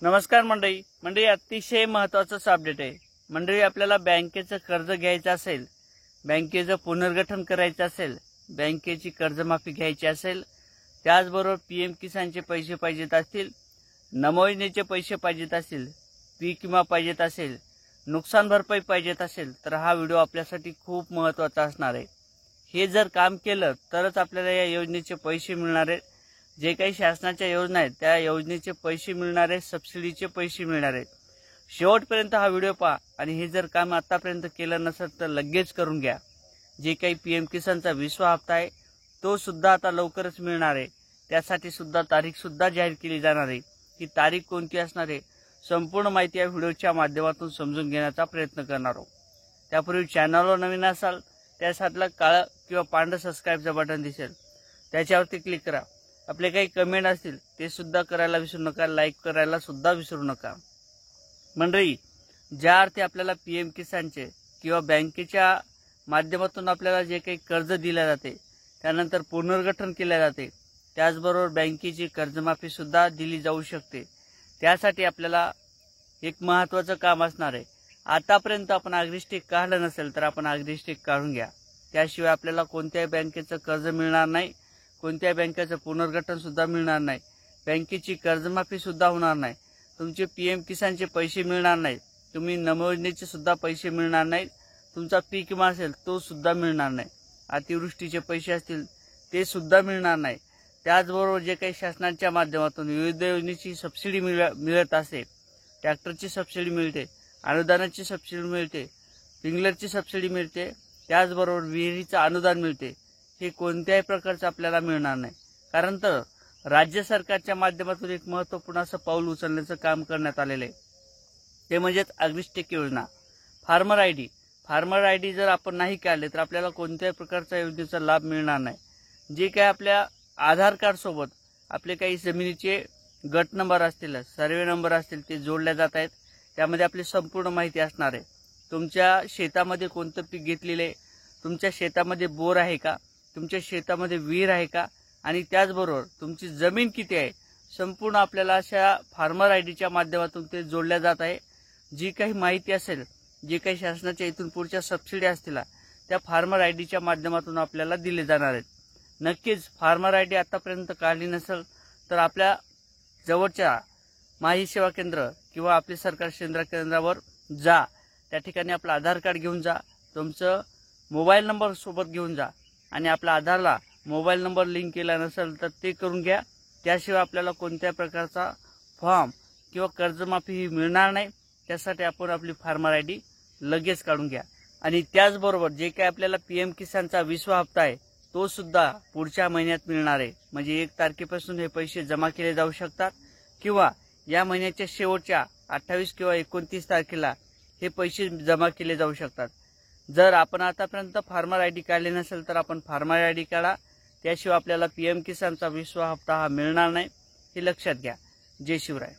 नमस्कार मंडळी अतिशय महत्त्वाचं अपडेट आहे। मंडळी आपल्याला बँकेचं कर्ज घ्यायचं असेल, बँकेचं पुनर्गठन करायचं असेल, बँकेची कर्जमाफी घ्यायची असेल, त्याचबरोबर पीएम किसानचे पैसे पाहिजेत असतील, नमो योजनेचे पैसे पाहिजेत असतील, पीक विमा पाहिजेत असेल, नुकसान भरपाई पाहिजेत असेल तर हा व्हिडिओ आपल्यासाठी खूप महत्त्वाचा असणार आहे। हे जर काम केलं तरच आपल्याला या योजनेचे पैसे मिळणार आहेत। जे काही शासनाच्या योजना आहेत त्या योजनेचे पैसे मिळणार आहेत, सबसिडीचे पैसे मिळणार आहेत। शेवटपर्यंत हा व्हिडिओ पहा आणि हे जर काम आतापर्यंत केलं नसेल तर लगेच करून घ्या। जे काही पीएम किसानचा 20वा हप्ता आहे तो सुद्धा आता लवकरच मिळणार आहे। त्यासाठी सुद्धा तारीख सुद्धा जाहीर केली जाणार आहे। ही तारीख कोणती असणार आहे संपूर्ण माहिती या व्हिडिओच्या माध्यमातून समजून घेण्याचा प्रयत्न करणार आहोत। त्यापूर्वी चॅनलवर नवीन असाल त्यासाठी काळं किंवा पांढरं सबस्क्राइबचं बटन दिसेल त्याच्यावरती क्लिक करा। आपले काही कमेंट असतील ते सुद्धा करायला विसरू नका, लाईक करायला सुद्धा विसरू नका। मंडळी, ज्या अर्थी आपल्याला पीएम किसानचे किंवा बँकेच्या माध्यमातून आपल्याला जे काही कर्ज दिले जाते त्यानंतर पुनर्गठन केले जाते, त्याचबरोबर बँकेची कर्जमाफी सुद्धा दिली जाऊ शकते। त्यासाठी आपल्याला एक महत्त्वाचं काम असणार आहे। आतापर्यंत आपण अग्रिस्टिक काढलं नसेल तर आपण अग्रिस्टिक काढून घ्या। त्याशिवाय आपल्याला कोणत्याही बँकेचं कर्ज मिळणार नाही, कोणत्या बँकेचं पुनर्गठन सुद्धा मिळणार नाही, बँकेची कर्जमाफी सुद्धा होणार नाही, तुमचे पीएम किसानचे पैसे मिळणार नाहीत, तुम्ही नमो योजनेचे सुद्धा पैसे मिळणार नाहीत, तुमचा पीक विमा असेल तो सुद्धा मिळणार नाही, अतिवृष्टीचे पैसे असतील ते सुद्धा मिळणार नाही। त्याचबरोबर जे काही शासनाच्या माध्यमातून विविध योजनेची सबसिडी मिळत असते, ट्रॅक्टरची सबसिडी मिळते, अनुदानाची सबसिडी मिळते, स्प्रिंकलरची सबसिडी मिळते, त्याचबरोबर विहिरीचं अनुदान मिळते, हे कोणत्याही प्रकारचं आपल्याला मिळणार नाही। कारण तर राज्य सरकारच्या माध्यमातून एक महत्त्वपूर्ण असं पाऊल उचलण्याचं काम करण्यात आलेलं आहे, ते म्हणजेच अग्रिस्टिक योजना। फार्मर आयडी जर आपण नाही काढले तर आपल्याला कोणत्याही प्रकारच्या योजनेचा लाभ मिळणार नाही। जे काही आपल्या आधार कार्ड सोबत आपले काही जमिनीचे गट नंबर असतील, सर्वे नंबर असतील ते जोडले जात आहेत। त्यामध्ये आपली संपूर्ण माहिती असणार आहे। तुमच्या शेतामध्ये कोणतं पीक घेतलेले आहे, तुमच्या शेतामध्ये बोर आहे का, तुमच्या शेतामध्ये विहीर आहे का, आणि त्याचबरोबर तुमची जमीन किती आहे, संपूर्ण आपल्याला अशा फार्मर आयडीच्या माध्यमातून ते जोडल्या जात आहे। जी काही माहिती असेल, जे काही शासनाच्या इथून पुढच्या सबसिडी असतील त्या फार्मर आयडीच्या माध्यमातून आपल्याला दिले जाणार आहेत। नक्कीच फार्मर आयडी आतापर्यंत काढली नसेल तर आपल्या जवळच्या माही सेवा केंद्र किंवा आपले सरकारी सेवा केंद्रावर जा, त्या ठिकाणी आपलं आधार कार्ड घेऊन जा, तुमचं मोबाईल नंबर सोबत घेऊन जा आणि आपल्या आधारला मोबाईल नंबर लिंक केला नसेल तर ते करून घ्या। त्याशिवाय आपल्याला कोणत्या प्रकारचा फॉर्म किंवा कर्जमाफी ही मिळणार नाही। त्यासाठी आपण आपली फार्मर आयडी लगेच काढून घ्या। आणि त्याचबरोबर जे काही आपल्याला पीएम किसानचा 20वा हप्ता आहे तो सुद्धा पुढच्या महिन्यात मिळणार आहे। म्हणजे 1 तारखेपासून हे पैसे जमा केले जाऊ शकतात किंवा या महिन्याच्या शेवटच्या 28 किंवा 29 तारखेला हे पैसे जमा केले जाऊ शकतात। जर आपण आतापर्यंत फार्मर आयडी काढली नसेल तर आपण फार्मर आयडी काढा, त्याशिवाय आपल्याला पीएम किसानचा 20वा हप्ता हा मिळणार नाही, हे लक्षात घ्या। जय शिवराय।